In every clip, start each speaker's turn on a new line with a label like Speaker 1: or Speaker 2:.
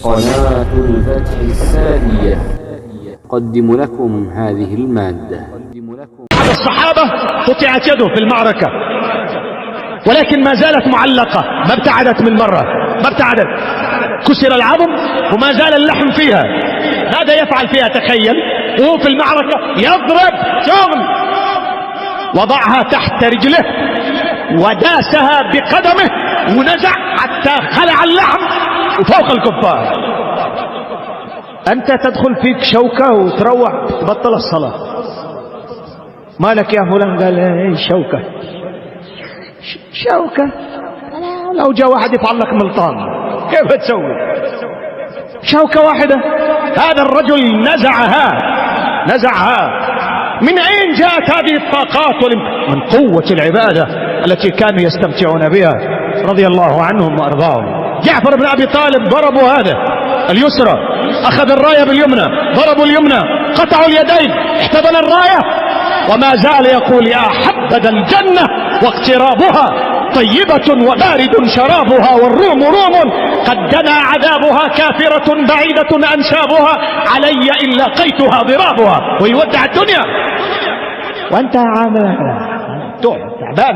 Speaker 1: قناة الفتح السارية قدم لكم هذه المادة.
Speaker 2: أحد الصحابة قطعت يده في المعركة، ولكن ما زالت معلقة، ما ابتعدت من مرة، ما ابتعدت، كسر العظم وما زال اللحم فيها. هذا يفعل فيها، تخيل، وهو في المعركة يضرب شغل، وضعها تحت رجله وداسها بقدمه ونزع حتى خلع اللحم وفوق الكفار. أنت تدخل فيك شوكة وتروح تبطل الصلاة، مالك يا فلان؟ قال ايه شوكة؟ شوكة؟ لو جاء واحد يفعل لك ملطان كيف تسوي؟ شوكة واحدة. هذا الرجل نزعها. من أين جاءت هذه الطاقات؟ من قوة العبادة التي كانوا يستمتعون بها رضي الله عنهم وأرضاهم. جعفر بن أبي طالب ضربوا هذا اليسرى، أخذ الراية باليمنى، ضربوا اليمنى، قطعوا اليدين، احتضن الراية، وما زال يقول يا حبذا الجنة واقترابها، طيبة وبارد شرابها، والروم روم قد دنا عذابها، كافرة بعيدة أنسابها، علي إن لقيتها ضرابها. ويودع الدنيا وأنت عامل تعبان،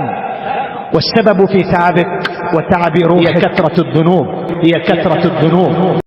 Speaker 2: والسبب في تعبك وتعب روحك هي كثرة الذنوب.